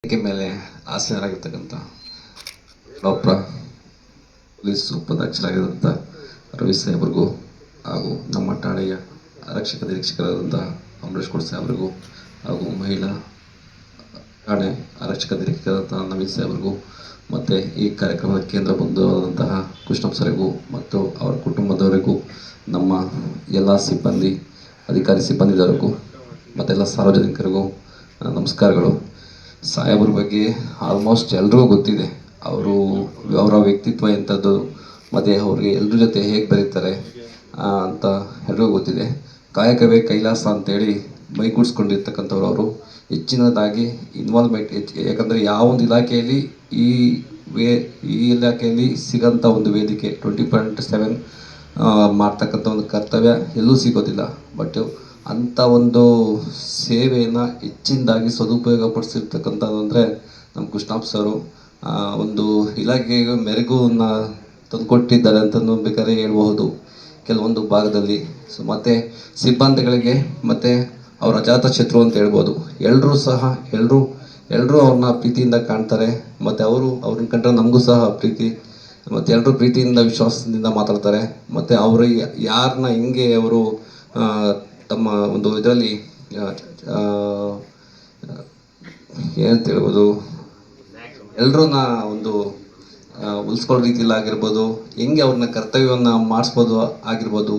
ವೇದಿಕೆ ಮೇಲೆ ಆಸೀನರಾಗಿರ್ತಕ್ಕಂಥ doctor police ಉಪಾಧ್ಯಕ್ಷರಾಗಿದ್ದಂಥ Ravi ಸಾಹೇಬ್ರಿಗೂ ಹಾಗೂ ನಮ್ಮ ಠಾಣೆಯ ಆರಕ್ಷಕ ನಿರೀಕ್ಷಕರಾದಂಥ ಅಮರೇಶ್ ಕೊಡ್ ಸಾಹೇಬ್ರಿಗೂ ಹಾಗೂ ಮಹಿಳಾ ಠಾಣೆ ಆರಕ್ಷಕ ನಿರೀಕ್ಷಕರಾದಂಥ ನವೀನ್ ಸಾಹೇಬ್ರಿಗೂ ಮತ್ತು ಈ ಕಾರ್ಯಕ್ರಮದ ಕೇಂದ್ರ ಬಂಧುವಾದಂತಹ ಕೃಷ್ಣಪ್ಪ ಸರ್ಗೂ ಮತ್ತು ಅವರ ಕುಟುಂಬದವರಿಗೂ ನಮ್ಮ ಎಲ್ಲ ಸಿಬ್ಬಂದಿ ಅಧಿಕಾರಿ ಸಿಬ್ಬಂದಿದವರಿಗೂ ಮತ್ತೆಲ್ಲ ಸಾರ್ವಜನಿಕರಿಗೂ ನಮಸ್ಕಾರಗಳು. ಸಾಹೇಬ್ರ ಬಗ್ಗೆ ಆಲ್ಮೋಸ್ಟ್ ಎಲ್ರಿಗೂ ಗೊತ್ತಿದೆ. ಅವರ ವ್ಯಕ್ತಿತ್ವ ಎಂಥದ್ದು ಮತ್ತು ಅವ್ರಿಗೆ ಎಲ್ಲರ ಜೊತೆ ಹೇಗೆ ಬೆರೀತಾರೆ ಅಂತ ಎಲ್ರಿಗೂ ಗೊತ್ತಿದೆ. ಕಾಯಕವೇ ಕೈಲಾಸ ಅಂತೇಳಿ ಮೈಗೂಡಿಸ್ಕೊಂಡಿರ್ತಕ್ಕಂಥವ್ರು ಅವರು. ಹೆಚ್ಚಿನದಾಗಿ ಇನ್ವಾಲ್ವ್ಮೆಂಟ್ ಯಾಕಂದರೆ ಯಾವ ಒಂದು ಇಲಾಖೆಯಲ್ಲಿ ಈ ಇಲಾಖೆಯಲ್ಲಿ ಸಿಗೋಂಥ ಒಂದು ವೇದಿಕೆ 24/7 ಮಾಡ್ತಕ್ಕಂಥ ಒಂದು ಕರ್ತವ್ಯ ಎಲ್ಲೂ ಸಿಗೋದಿಲ್ಲ. ಬಟ್ ಅಂಥ ಒಂದು ಸೇವೆಯನ್ನು ಹೆಚ್ಚಿನದಾಗಿ ಸದುಪಯೋಗ ಪಡಿಸಿರ್ತಕ್ಕಂಥದ್ದು ಅಂದರೆ ನಮ್ಮ ಕೃಷ್ಣಪ್ಪ ಸರು. ಒಂದು ಇಲಾಖೆಗೆ ಮೆರುಗನ್ನು ತಂದುಕೊಟ್ಟಿದ್ದಾರೆ ಅಂತಲೂ ಬೇಕಾದ್ರೆ ಹೇಳ್ಬಹುದು ಕೆಲವೊಂದು ಭಾಗದಲ್ಲಿ. ಮತ್ತು ಸಿಬ್ಬಂದಿಗಳಿಗೆ ಮತ್ತು ಅವರ ಅಜಾತಶತ್ರು ಅಂತ ಹೇಳ್ಬೋದು. ಎಲ್ಲರೂ ಅವ್ರನ್ನ ಪ್ರೀತಿಯಿಂದ ಕಾಣ್ತಾರೆ. ಮತ್ತು ಅವ್ರನ್ನ ಕಂಡ್ರೆ ನಮಗೂ ಸಹ ಪ್ರೀತಿ, ಮತ್ತು ಎಲ್ಲರೂ ಪ್ರೀತಿಯಿಂದ ವಿಶ್ವಾಸದಿಂದ ಮಾತಾಡ್ತಾರೆ. ಮತ್ತು ಅವರು ಯಾರನ್ನ ಹಿಂಗೆ ಅವರು ತಮ್ಮ ಒಂದು ಇದರಲ್ಲಿ ಏನಂತ ಹೇಳ್ಬೋದು, ಎಲ್ಲರನ್ನ ಒಂದು ಉಳಿಸ್ಕೊಳ್ಳೋ ರೀತಿಯಲ್ಲಿ ಆಗಿರ್ಬೋದು, ಹೆಂಗೆ ಅವ್ರನ್ನ ಕರ್ತವ್ಯವನ್ನು ಮಾಡಿಸ್ಬೋದು ಆಗಿರ್ಬೋದು,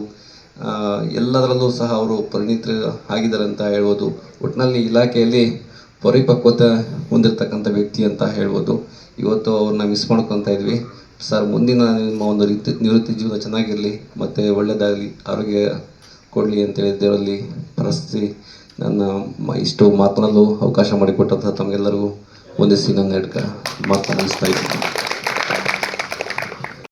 ಎಲ್ಲದರಲ್ಲೂ ಸಹ ಅವರು ಪರಿಣಿತರು ಆಗಿದ್ದಾರೆ ಅಂತ ಹೇಳ್ಬೋದು. ಒಟ್ಟಿನಲ್ಲಿ ಇಲಾಖೆಯಲ್ಲಿ ಪರಿಪಕ್ವತೆ ಹೊಂದಿರತಕ್ಕಂಥ ವ್ಯಕ್ತಿ ಅಂತ ಹೇಳ್ಬೋದು. ಇವತ್ತು ಅವ್ರನ್ನ ಮಿಸ್ ಮಾಡ್ಕೊತಾ ಇದ್ವಿ. ಸರ್, ಮುಂದಿನ ನಿಮ್ಮ ಒಂದು ನಿವೃತ್ತಿ ಜೀವನ ಚೆನ್ನಾಗಿರಲಿ ಮತ್ತು ಒಳ್ಳೆಯದಾಗಲಿ, ಆರೋಗ್ಯ ಕೊಡಲಿ ಅಂತೇಳಿ ದೇವರಲ್ಲಿ ಪರಿಸ್ಥಿತಿ ನನ್ನ ಇಷ್ಟು ಮಾತನಾಡಲು ಅವಕಾಶ ಮಾಡಿಕೊಟ್ಟಂಥ ತಮಗೆಲ್ಲರಿಗೂ ಒಂದಿಸಿ ನನ್ನ ಮಾತನಾಡಿಸ್ತಾ ಇದ್ದೀನಿ.